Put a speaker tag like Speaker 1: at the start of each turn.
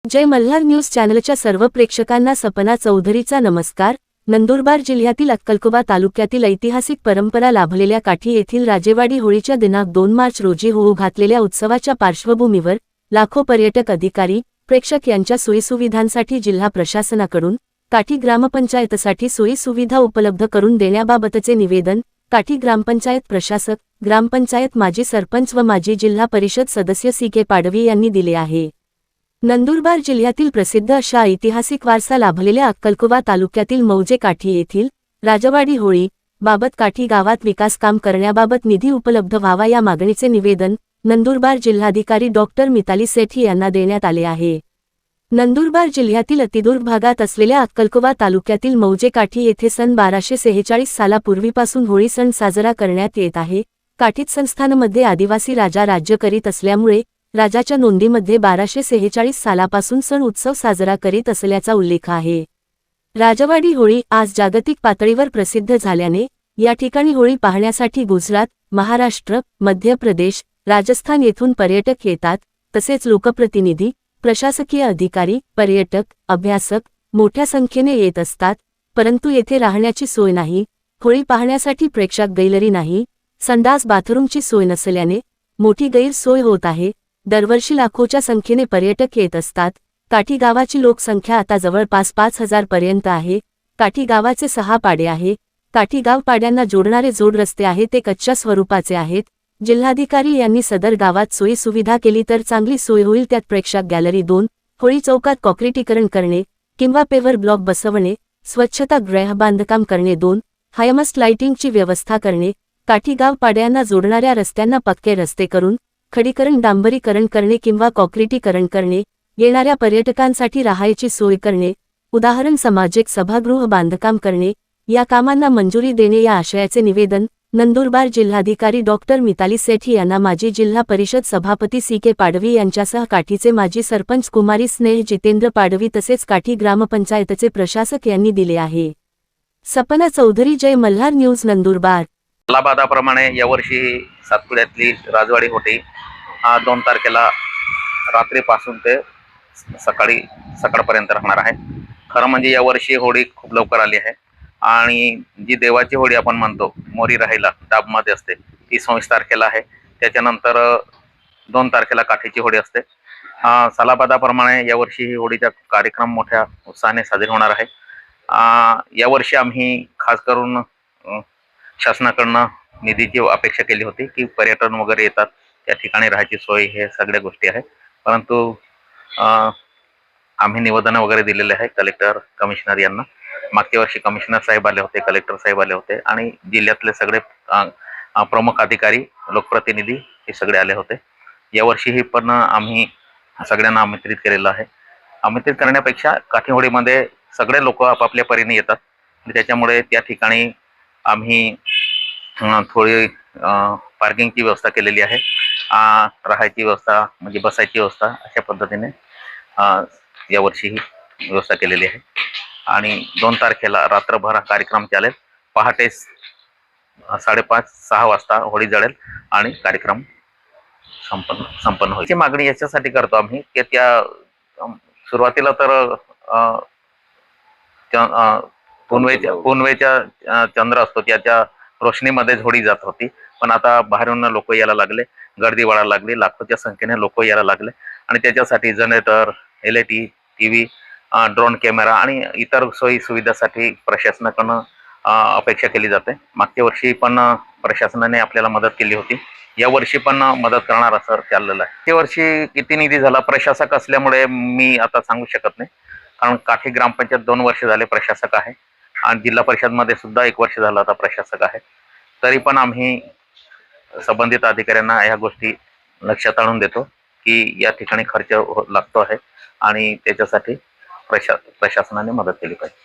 Speaker 1: जय Malhar news चॅनलच्या सर्व प्रेक्षकांना सपना चौधरीचा नमस्कार। नंदुरबार जिल्ह्यातील अक्कलकोवा तालुक्यातील ऐतिहासिक परंपरा लाभलेल्या काठी येथील राजेवाडी होळीच्या दिनांक 2 मार्च रोजी होऊ घातलेल्या उत्सवाच्या पार्श्वभूमीवर लाखो पर्यटक, अधिकारी, प्रेक्षक यांच्या सोयीसुविधांसाठी जिल्हा प्रशासनाकडून काठी ग्रामपंचायतसाठी सोयीसुविधा उपलब्ध करून देण्याबाबतचे निवेदन काठी ग्रामपंचायत प्रशासक, ग्रामपंचायत माजी सरपंच व माजी जिल्हा परिषद सदस्य सी.के. पाडवी यांनी दिले आहे। नंदुरबार जिल्ह्यातील प्रसिद्ध अशा ऐतिहासिक वारसा लाभलेल्या अक्कलकोवा तालुक्यातील मौजे काठी येथील राजवाडी होळी बाबत काठी गावात विकास काम करण्याबाबत निधी उपलब्ध व्हावा या मागणीचे निवेदन नंदुरबार जिल्हाधिकारी डॉक्टर मिताली सेठी यांना देण्यात आले आहे। नंदुरबार जिल्ह्यातील अतिदूर भागात असलेल्या अक्कलकोवा तालुक्यातील मौजे काठी येथे सन 1246 सालापूर्वीपासून होळी सण साजरा करण्यात येत आहे। काठीत संस्थानमध्ये आदिवासी राजा राज्य करीत असल्यामुळे राजाच्या नोंदीमध्ये 1246 सालापासून सण उत्सव साजरा करीत असल्याचा उल्लेख आहे। राजवाडी होळी आज जागतिक पातळीवर प्रसिद्ध झाल्याने या ठिकाणी होळी पाहण्यासाठी गुजरात, महाराष्ट्र, मध्य प्रदेश, राजस्थान येथून पर्यटक येतात। तसेच लोकप्रतिनिधी, प्रशासकीय अधिकारी, पर्यटक, अभ्यासक मोठ्या संख्येने येत असतात। परंतु येथे राहण्याची सोय नाही, होळी पाहण्यासाठी प्रेक्षक गैलरी नाही, संडास बाथरूमची सोय नसल्याने मोठी गैरसोय होत आहे। दरवर्षी लाखोच्या संख्येने पर्यटक येत असतात। काठी गावाची लोकसंख्या आता जवळपास 5000 पर्यंत आहे। काठी गावाचे 6 पाडे आहे। काठी गाव पाड्यांना जोडणारे जोड रस्ते आहे ते कच्च्या स्वरूपाचे आहेत। जिल्हाधिकारी यांनी सदर गावात सोयी सुविधा केली तर चांगली सोय होईल। त्यात प्रेक्षक गॅलरी 2, होळी चौकात कॉन्क्रिटीकरण करणे किंवा पेवर ब्लॉक बसवणे, स्वच्छता गृह बांधकाम करणे, 2 हायमस्ट लाइटिंगची व्यवस्था करणे, काठी गाव पाड्यांना जोडणाऱ्या रस्त्यांना पक्के रस्ते करून खडीकरण डांबरीकरण करणे किंवा कॉन्क्रिटीकरण करणे, येणाऱ्या पर्यटकांसाठी राहायची सोय करणे, उदाहरण सामाजिक सभागृह बांधकाम करणे, या कामांना मंजुरी देणे या आशयाचे निवेदन नंदुरबार जिल्हाधिकारी डॉक्टर मिताली सेठी यांना माजी जिल्हा परिषद सभापती सी.के. पाडवी यांच्यासह काठीचे माजी सरपंच कुमारी स्नेह जितेंद्र पाडवी तसेच काठी ग्रामपंचायतचे प्रशासक यांनी दिले आहे। सपना चौधरी, जय मल्हार न्यूज, नंदुरबार।
Speaker 2: लाभादाप्रमाणे यावर्षी सातपुड्यातली राजवाडी होळी 2 तारखेला रात्रीपासून ते सकाळपर्यंत राहणार आहे। खरं म्हणजे यावर्षी होळी खूप लवकर आली आहे आणि जी देवाची होळी आपण म्हणतो मोरी राहिला डाबमध्ये असते ती 26 तारखेला आहे। त्याच्यानंतर 2 तारखेला काठीची होळी असते। सालाबादाप्रमाणे यावर्षी ही होळीचा कार्यक्रम मोठ्या उत्साहाने साजरी होणार आहे। यावर्षी आम्ही खास करून शासनाकडून निधीची अपेक्षा केली होती की पर्यटन वगैरे येतात, त्या ठिकाणी राहायची सोय, हे सगळ्या गोष्टी आहे। परंतु आम्ही निवेदन वगैरे दिलेले आहे कलेक्टर, कमिशनर यांना। मागच्या वर्षी कमिशनर साहेब आले होते, कलेक्टर साहेब आले होते आणि जिल्ह्यातले सगळे प्रमुख अधिकारी, लोकप्रतिनिधी हे सगळे आले होते। यावर्षीही पण आम्ही सगळ्यांना आमंत्रित केलेलं आहे। आमंत्रित करण्यापेक्षा काठी होळीमध्ये सगळे लोक आपापल्या परीने येतात, त्याच्यामुळे त्या ठिकाणी आम्ही थोडी पार्किंगची व्यवस्था केलेली आहे, राहायची व्यवस्था म्हणजे बसायची व्यवस्था, अशा पद्धतीने यावर्षी ही व्यवस्था केलेली आहे। आणि 2 तारखेला रात्रभर कार्यक्रम चालेल। पहाटे 5:30-6 वाजता होळी जळेल आणि कार्यक्रम संपन्न होईल। ही मागणी याच्यासाठी करतो आम्ही की त्या सुरुवातीला तर पुनवेच्या चंद्र असतो त्याच्या रोशनीमध्ये होळी जात होती, पण आता बाहेरून लोक यायला लागले, गर्दी वाढायला लागली, लाखोच्या संख्येने लोक यायला लागले आणि त्याच्यासाठी generator, LED, TV, drone camera आणि इतर सोयी सुविधासाठी प्रशासनाकडून अपेक्षा केली जाते। मागच्या वर्षी पण प्रशासनाने आपल्याला मदत केली होती, यावर्षी पण मदत करणार असं चाललेलं आहे। त्या वर्षी किती निधी झाला प्रशासक असल्यामुळे मी आता सांगू शकत नाही, कारण काठी ग्रामपंचायत 2 वर्ष झाले प्रशासक आहे आणि जिल्हा परिषदमध्ये सुद्धा 1 वर्ष झालं आता प्रशासक आहे। तरी पण आम्ही संबंधित अधिकाऱ्यांना ह्या गोष्टी लक्षात आणून देतो की या ठिकाणी खर्च लागतो आहे आणि त्याच्यासाठी प्रशासनाने मदत केली पाहिजे।